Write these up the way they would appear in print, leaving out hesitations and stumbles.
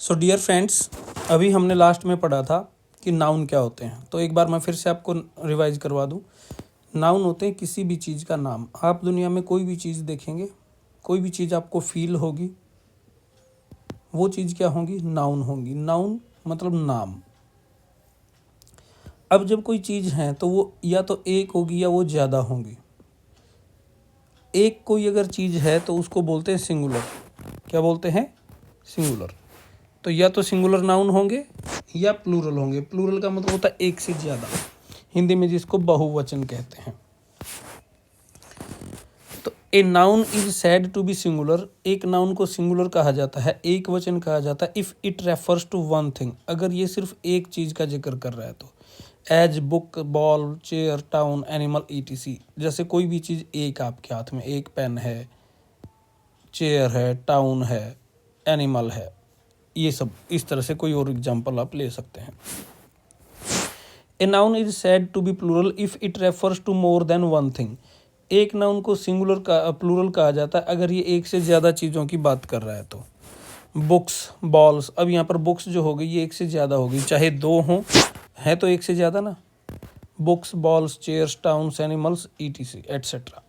So dear friends, अभी हमने last में पढ़ा था कि नाउन क्या होते हैं। तो एक बार मैं फिर से आपको रिवाइज करवा दूं। नाउन होते हैं किसी भी चीज़ का नाम। आप दुनिया में कोई भी चीज़ देखेंगे, कोई भी चीज़ आपको फील होगी, वो चीज़ क्या होगी? नाउन होंगी। नाउन मतलब नाम। अब जब कोई चीज़ है तो वो या तो एक होगी या वो ज़्यादा होंगी। एक कोई अगर चीज़ है तो उसको बोलते हैं सिंगुलर। क्या बोलते हैं? सिंगुलर। तो या तो सिंगुलर नाउन होंगे या प्लूरल होंगे। प्लूरल का मतलब होता है एक से ज़्यादा, हिंदी में जिसको बहुवचन कहते हैं। तो a noun is said to be singular. एक नाउन को सिंगुलर कहा जाता है, एक वचन कहा जाता है, if it refers to one thing, अगर ये सिर्फ एक चीज़ का जिक्र कर रहा है तो। As book, ball, chair, town, animal, ETC. जैसे कोई भी चीज़ एक आपके हाथ में, एक पेन है, चेयर है, टाउन है, एनिमल है, ये सब इस तरह से कोई और एग्जांपल आप ले सकते हैं। A noun is said to be plural if it refers to more than one thing. एक नाउन को सिंगुलर का प्लूरल कहा जाता है अगर ये एक से ज़्यादा चीज़ों की बात कर रहा है तो। बुक्स, बॉल्स, अब यहाँ पर बुक्स जो हो गई ये एक से ज़्यादा होगी, चाहे दो हों, है तो एक से ज़्यादा ना। Books, balls, chairs, towns, animals, ETC et cetera.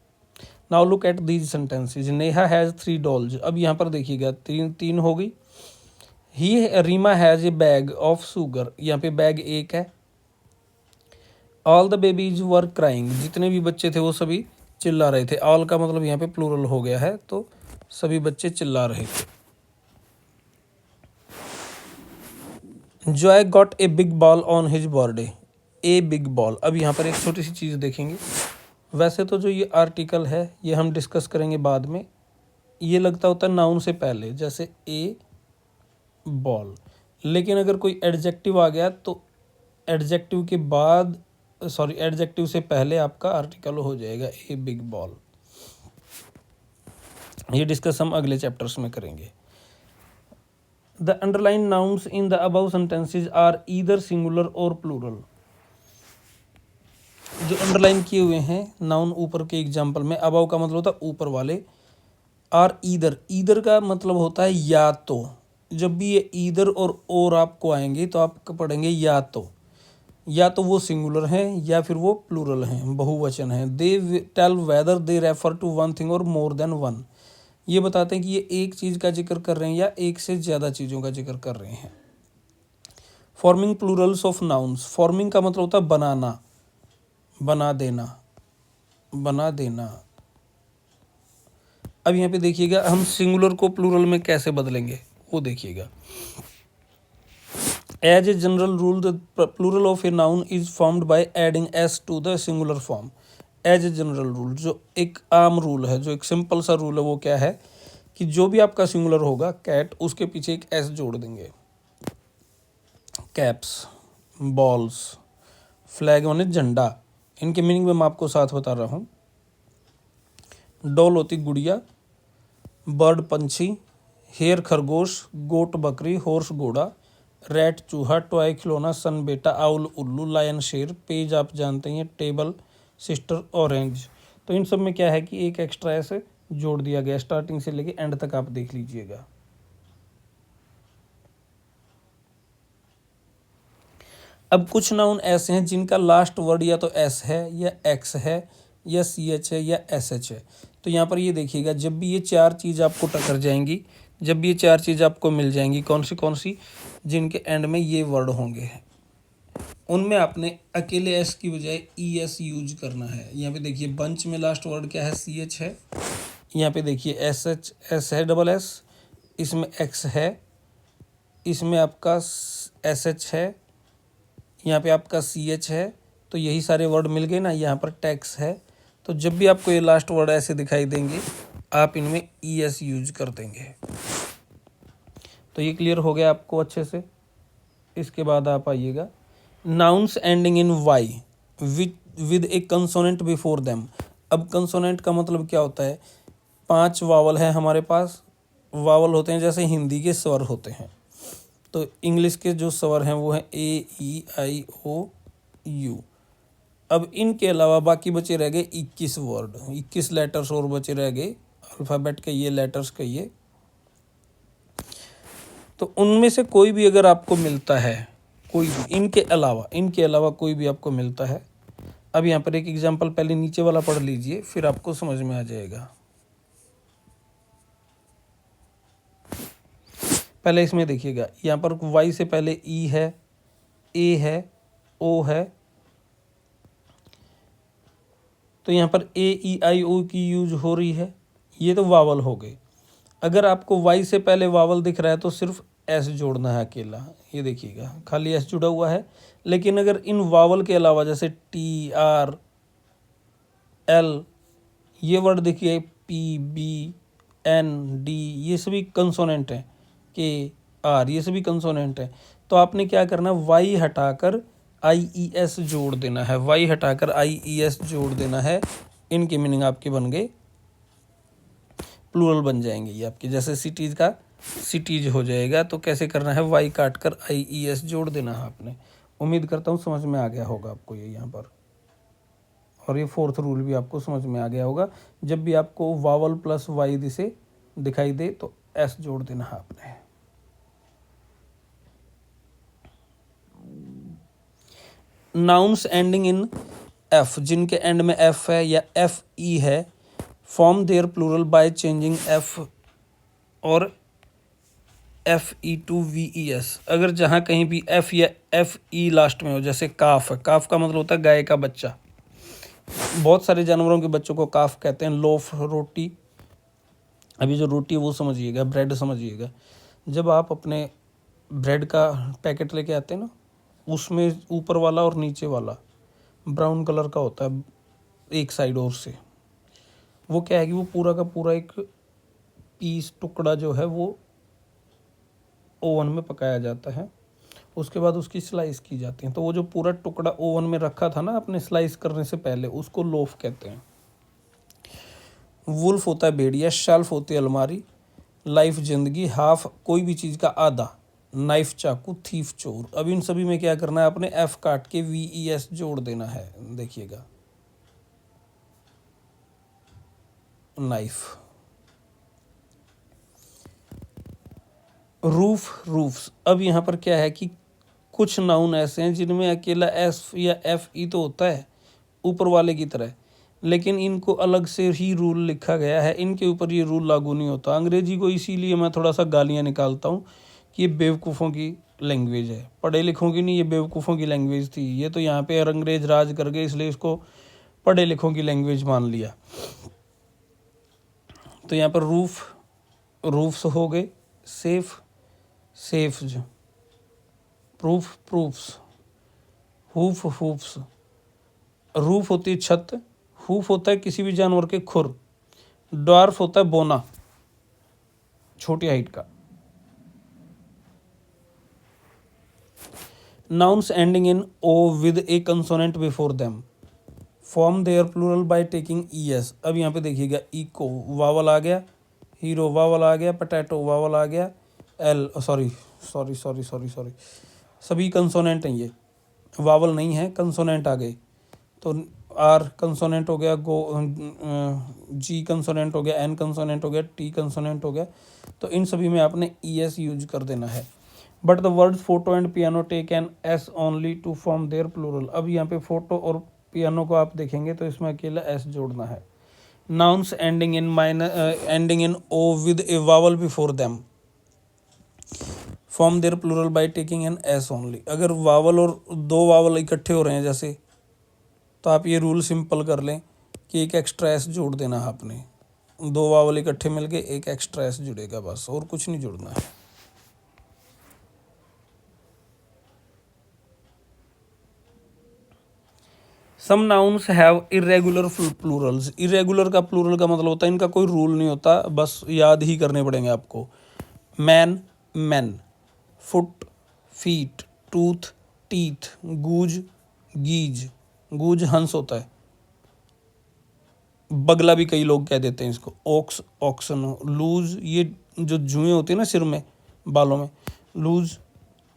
Now look at these sentences. Neha has 3 dolls. अब यहाँ पर देखिएगा तीन हो गई। Reema has a bag of sugar. यहाँ पे बैग एक है। All the babies were crying. जितने भी बच्चे थे वो सभी चिल्ला रहे थे। ऑल का मतलब यहाँ पे प्लूरल हो गया है, तो सभी बच्चे चिल्ला रहे थे। Joy got a big ball on his birthday. A big ball. अब यहाँ पर एक छोटी सी चीज़ देखेंगे। वैसे तो जो ये आर्टिकल है ये हम डिस्कस करेंगे बाद में, ये लगता होता है नाउन से पहले, जैसे ए बॉल। लेकिन अगर कोई एडजेक्टिव आ गया तो एडजेक्टिव के बाद एडजेक्टिव से पहले आपका आर्टिकल हो जाएगा ए बिग बॉल। ये डिस्कस हम अगले चैप्टर्स में करेंगे। The underline nouns in the above sentences are either singular और प्लूरल। जो अंडरलाइन किए हुए हैं नाउन ऊपर के एग्जाम्पल में, अबव का मतलब होता है ऊपर वाले, आर ईदर। ईदर का मतलब होता है या तो। जब भी ये ईदर और आपको आएंगे तो आप पढ़ेंगे या तो वो सिंगुलर हैं या फिर वो प्लूरल हैं, बहुवचन हैं। They tell whether they refer to one thing और मोर देन वन। ये बताते हैं कि ये एक चीज़ का जिक्र कर रहे हैं या एक से ज़्यादा चीज़ों का जिक्र कर रहे हैं। Forming Plurals of nouns. Forming का मतलब होता है बनाना, बना देना। अब यहाँ पे देखिएगा हम सिंगुलर को प्लूरल में कैसे बदलेंगे वो देखिएगा। As a general rule the plural of a noun is formed by adding S to the singular form. As a general rule, जो एक आम रूल है, जो एक सिंपल सा रूल है, वो क्या है कि जो भी आपका सिंगुलर होगा, कैट, उसके पीछे एक एस जोड़ देंगे। कैप्स, बॉल्स, फ्लैग माने झंडा, इनके मीनिंग में मैं आपको साथ बता रहा हूँ। डॉल होती गुड़िया, बर्ड पंछी, हेयर खरगोश, गोट बकरी, हॉर्स घोड़ा, रैट चूहा, टॉय खिलौना, सन बेटा, आउल उल्लू, लायन शेर, पेज आप जानते हैं, टेबल, सिस्टर, ऑरेंज। तो इन सब में क्या है कि एक एक्स्ट्रा ऐसे जोड़ दिया गया, स्टार्टिंग से लेके एंड तक आप देख लीजिएगा। अब कुछ नाउन ऐसे हैं जिनका लास्ट वर्ड या तो एस है या एक्स है या सी एच है या एस एच है। तो यहाँ पर ये देखिएगा, जब भी ये चार चीज़ आपको टकर जाएंगी, जब भी ये चार चीज़ आपको मिल जाएंगी, कौन सी जिनके एंड में ये वर्ड होंगे, उनमें आपने अकेले एस की बजाय ई एस यूज करना है। यहाँ पे देखिए बंच में लास्ट वर्ड क्या है? सी एच है। यहाँ पे देखिए एस है, डबल एस, इसमें एक्स है, इसमें आपका एस एच है, यहाँ पे आपका सी एच है। तो यही सारे वर्ड मिल गए ना। यहाँ पर टैक्स है। तो जब भी आपको ये लास्ट वर्ड ऐसे दिखाई देंगे आप इनमें ई एस यूज कर देंगे। तो ये क्लियर हो गया आपको अच्छे से। इसके बाद आप आइएगा nouns ending in Y with a consonant before them. अब कंसोनेंट का मतलब क्या होता है? 5 वावल है हमारे पास। वावल होते हैं जैसे हिंदी के स्वर होते हैं, तो इंग्लिश के जो स्वर हैं वो हैं ए, ई, आई, ओ, यू। अब इनके अलावा बाकी बचे रह गए 21 वर्ड, 21 लेटर्स और बचे रह गए अल्फ़ाबेट के, ये लेटर्स के ये। तो उनमें से कोई भी अगर आपको मिलता है, कोई भी इनके अलावा कोई भी आपको मिलता है। अब यहाँ पर एक एग्जांपल पहले नीचे वाला पढ़ लीजिए, फिर आपको समझ में आ जाएगा। पहले इसमें देखिएगा, यहाँ पर y से पहले ई है, ए है, ओ है, तो यहाँ पर ए ई आई ओ की यूज हो रही है। ये तो वावल हो गए। अगर आपको y से पहले वावल दिख रहा है तो सिर्फ s जोड़ना है अकेला। ये देखिएगा खाली s जुड़ा हुआ है। लेकिन अगर इन वावल के अलावा जैसे टी, आर, एल, ये वर्ड देखिए, पी, बी, एन, डी, ये सभी कंसोनेंट हैं, के, आर, ये सभी कंसोनेंट हैं। तो आपने क्या करना है, वाई हटाकर आई ई एस जोड़ देना है, वाई हटाकर आई ई एस जोड़ देना है। इनके मीनिंग आपके बन गए, प्लूरल बन जाएंगे ये आपके। जैसे सिटीज़ का सिटीज हो जाएगा, तो कैसे करना है, वाई काट कर आई ई एस जोड़ देना है आपने। उम्मीद करता हूँ समझ में आ गया होगा आपको ये यहाँ पर। और ये फोर्थ रूल भी आपको समझ में आ गया होगा। जब भी आपको वावल प्लस वाई दिसे दिखाई दे तो एस जोड़ देना है आपने। नाउन्स एंडिंग इन एफ, जिनके एंड में एफ है या एफ ई है, form their plural by changing f और f e to v e s. अगर जहाँ कहीं भी एफ या एफ ई लास्ट में हो, जैसे काफ है, काफ का मतलब होता है गाय का बच्चा। बहुत सारे जानवरों के बच्चों को काफ कहते हैं। लोफ, रोटी। अभी जो रोटी है वो समझिएगा, ब्रेड समझिएगा। जब आप अपने ब्रेड का पैकेट लेके आते हैं ना, उसमें ऊपर वाला और नीचे वाला ब्राउन कलर का होता है एक साइड और से। वो क्या है कि वो पूरा का पूरा एक पीस, टुकड़ा जो है वो ओवन में पकाया जाता है। उसके बाद उसकी स्लाइस की जाती है। तो वो जो पूरा टुकड़ा ओवन में रखा था ना अपने स्लाइस करने से पहले, उसको लोफ कहते हैं। वुल्फ होता है भेड़िया, शेल्फ होती है अलमारी, लाइफ जिंदगी, हाफ कोई भी चीज़ का आधा, नाइफ चाकू, थीफ चोर। अब इन सभी में क्या करना है, अपने एफ काट के वी ई एस जोड़ देना है। देखिएगा, नाइफ। Roof, roofs. अब यहाँ पर क्या है कि कुछ नाउन ऐसे हैं जिनमें अकेला एस या एफ ई तो होता है ऊपर वाले की तरह, लेकिन इनको अलग से ही रूल लिखा गया है, इनके ऊपर ये रूल लागू नहीं होता। अंग्रेजी को इसीलिए मैं थोड़ा सा गालियाँ निकालता हूँ कि ये बेवकूफ़ों की लैंग्वेज है, पढ़े लिखों की नहीं, ये बेवकूफ़ों की लैंग्वेज थी। ये तो यहाँ पे अंग्रेज राज कर गए, इसलिए इसको पढ़े लिखों की लैंग्वेज मान लिया। तो यहाँ पर रूफ, रूफ्स हो गए, safe, safes, proof, proofs, hoof, hoofs. Roof होती है छत, हूफ होता है किसी भी जानवर के खुर, ड्वार्फ होता है बोना, छोटी हाइट का। Nouns ending in O with a consonant before them form their plural by taking E S. अब यहाँ पे देखिएगा, इको वावल आ गया, हीरो वावल आ गया, पोटैटो वावल आ गया, L sorry sorry sorry sorry sorry सभी कंसोनेंट हैं, ये वावल नहीं है, कंसोनेंट आ गए। तो आर कंसोनेंट हो गया, जी कंसोनेंट हो गया, एन कंसोनेंट हो गया, टी कंसोनेंट हो गया। तो इन सभी में आपने ई एस यूज कर देना है। But the words photo and piano take an S only to form their plural. अब यहाँ पे फोटो और पियानो को आप देखेंगे तो इसमें अकेला एस जोड़ना है। Nouns ending in O with a vowel before them form their plural by taking an S only. अगर वावल और दो वावल इकट्ठे हो रहे हैं जैसे, तो आप ये रूल सिंपल कर लें कि एक एक्स्ट्रा एस जोड़ देना है आपने। दो वावल इकट्ठे मिलके एक एक्स्ट्रा एस जुड़ेगा, बस, और कुछ नहीं जुड़ना है। Some nouns have irregular plurals. Irregular का प्लूरल का मतलब होता है इनका कोई रूल नहीं होता, बस याद ही करने पड़ेंगे आपको। Man, man, foot, feet, tooth, teeth, goose, geese. Goose हंस होता है, बगला भी कई लोग कह देते हैं इसको। Woakes, oxen. लूज, ये जो जुएं होती है ना सिर में, बालों में, louse,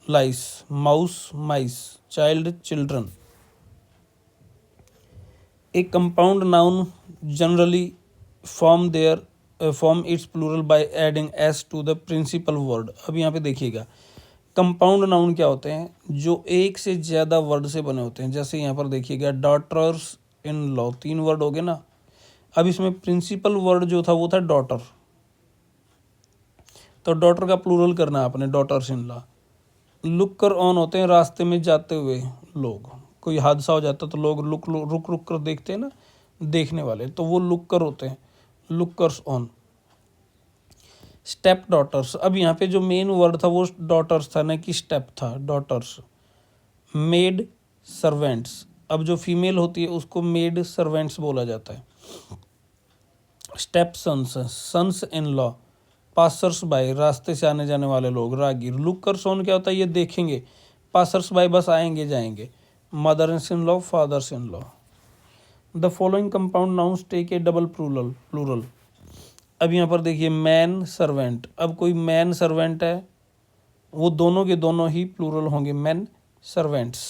lice. Mouse, mice. Child, children. A compound noun generally form their form its plural by adding S to the principal word. अब यहाँ पे देखिएगा कंपाउंड नाउन क्या होते हैं, जो एक से ज़्यादा वर्ड से बने होते हैं। जैसे यहाँ पर देखिएगा डॉटर्स इन लॉ, 3 वर्ड हो गए ना। अब इसमें प्रिंसिपल वर्ड जो था वो था डॉटर, तो डॉटर का प्लूरल करना है आपने, daughters in law. Look on होते हैं रास्ते में जाते हुए लोग, कोई हादसा हो जाता तो लोग रुक रुक कर देखते हैं ना, देखने वाले, तो वो लुकर होते हैं, लुकर्स ऑन। स्टेप डॉटर्स, अब यहाँ पे जो मेन वर्ड था वो डॉटर्स था, ना कि स्टेप था, डॉटर्स। मेड सर्वेंट्स, अब जो फीमेल होती है उसको मेड सर्वेंट्स बोला जाता है। Stepsons, sons in law, passers by, रास्ते से आने जाने वाले लोग, राहगीर। लुकर्स ऑन क्या होता है, ये देखेंगे। पासर्स बाय बस आएंगे जाएंगे। Mothers in law, fathers in law. The following compound nouns take a double plural. अब यहाँ पर देखिए मैन सर्वेंट, अब कोई मैन सर्वेंट है, वो दोनों के दोनों ही प्लूरल होंगे, man servants.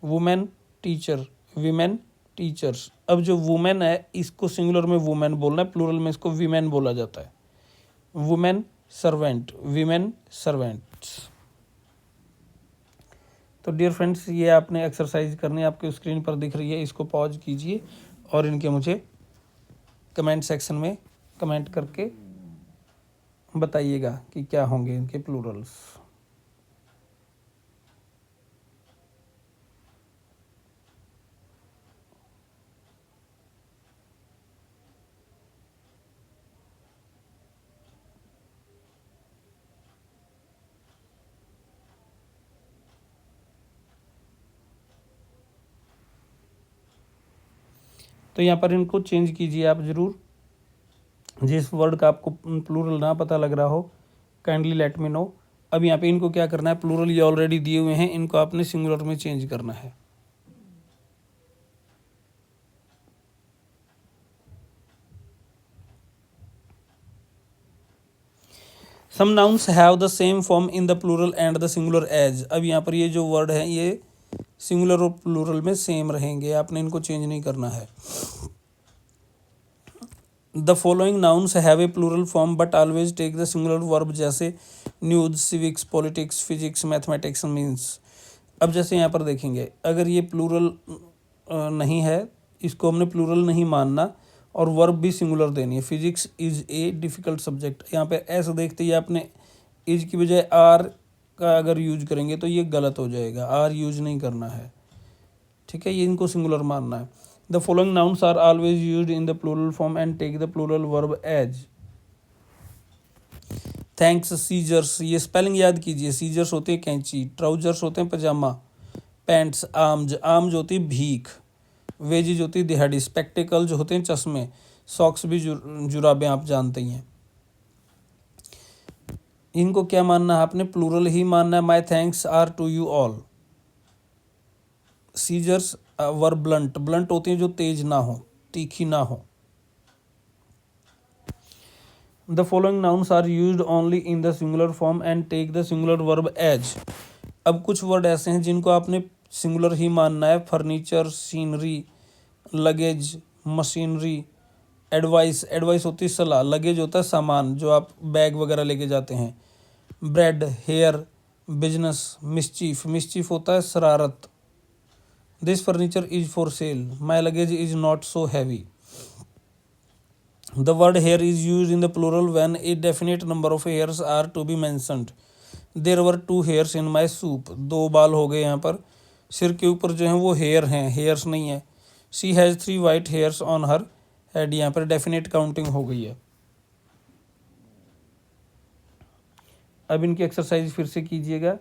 Women teacher, women teachers. अब जो वुमेन है इसको सिंगुलर में वुमेन बोलना है, प्लूरल में इसको वीमेन बोला जाता है। Women servant, women servants. तो डियर फ्रेंड्स, ये आपने एक्सरसाइज करनी है, आपके स्क्रीन पर दिख रही है, इसको पॉज कीजिए और इनके मुझे कमेंट सेक्शन में कमेंट करके बताइएगा कि क्या होंगे इनके प्लूरल्स। तो यहाँ पर इनको चेंज कीजिए आप ज़रूर। जिस वर्ड का आपको प्लूरल ना पता लग रहा हो काइंडली लेट मी नो। अब यहाँ पे इनको क्या करना है, प्लूरल ये ऑलरेडी दिए हुए हैं, इनको आपने सिंगुलर में चेंज करना है। Some nouns have the same form in the plural and the singular as. अब यहाँ पर ये जो वर्ड है ये सिंगुलर और प्लूरल में सेम रहेंगे, आपने इनको चेंज नहीं करना है। The following nouns have a plural form but always take the singular verb, जैसे news, civics, politics, physics, mathematics, means. अब जैसे यहाँ पर देखेंगे अगर ये प्लूरल नहीं है, इसको हमने प्लूरल नहीं मानना और वर्ब भी सिंगुलर देनी है। Physics is a difficult subject, यहाँ पे ऐसा देखते ही आपने इज की बजाय आर का अगर यूज करेंगे तो ये गलत हो जाएगा, आर यूज नहीं करना है, ठीक है, ये इनको सिंगुलर मानना है। The following nouns are always used in the plural form and take the plural verb as. Thanks, scissors, ये स्पेलिंग याद कीजिए। सीजर्स होते हैं कैंची, ट्राउजर्स होते हैं पजामा, पैंट्स आर्म्स, आर्म्स होती है भीख, वेजिज होती है दिहाड़ी, स्पेक्टिकल्स होते हैं चश्मे, सॉक्स भी जुराबें आप जानते ही हैं। इनको क्या मानना है आपने, प्लूरल ही मानना है। My thanks are to you all. Scissors were blunt, blunt होती हैं जो तेज ना हो, तीखी ना हो। The following nouns are used only in the singular form and take the singular verb as. अब कुछ वर्ड ऐसे हैं जिनको आपने सिंगुलर ही मानना है। Furniture, scenery, luggage, machinery, advice, advice होती है सलाह, लगेज होता है सामान जो आप बैग वगैरह लेके जाते हैं, bread, hair, business, mischief, mischief होता है शरारत। This furniture is for sale, my luggage is not so heavy. The word hair is used in the plural when a definite number of hairs are to be mentioned. There were 2 hairs in my soup. 2 बाल हो गए यहाँ पर, सिर के ऊपर जो है वो हेयर हैं, हेयर्स नहीं है। She has 3 white hairs on her head, यहाँ पर डेफिनेट काउंटिंग हो गई है। अब इनकी एक्सरसाइज फिर से कीजिएगा।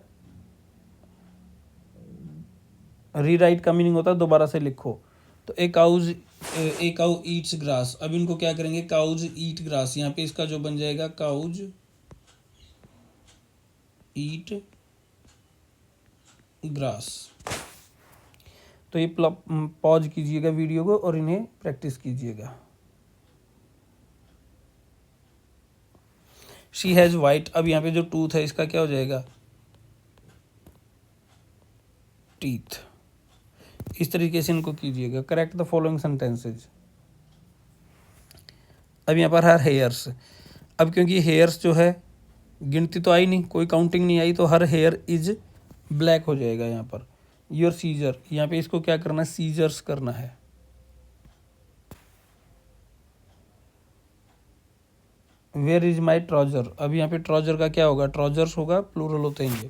रीराइट का मीनिंग होता है दोबारा से लिखो। तो ए काउ ईट्स ग्रास, अब इनको क्या करेंगे, काउज ईट ग्रास, यहाँ पे इसका जो बन जाएगा काउज ईट ग्रास। तो ये पॉज कीजिएगा वीडियो को और इन्हें प्रैक्टिस कीजिएगा। शी हैज वाइट, अब यहाँ पे जो टूथ है इसका क्या हो जाएगा, टीथ। इस तरीके से इनको कीजिएगा। Correct the following sentences. अब यहाँ पर हर हेयर्स, अब क्योंकि हेयर्स जो है गिनती तो आई नहीं, कोई काउंटिंग नहीं आई, तो हर हेयर इज ब्लैक हो जाएगा यहाँ पर। योर सीजर, यहाँ पे इसको क्या करना है, सीजर्स करना है। वेयर इज माई ट्राउजर, अब यहाँ पे ट्राउजर का क्या होगा, ट्राउजर्स होगा, प्लूरल होते हैं ये।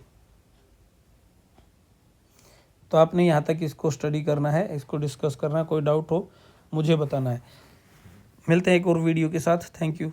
तो आपने यहाँ तक इसको स्टडी करना है, इसको डिस्कस करना है, कोई डाउट हो मुझे बताना है। मिलते हैं एक और वीडियो के साथ। Thank you.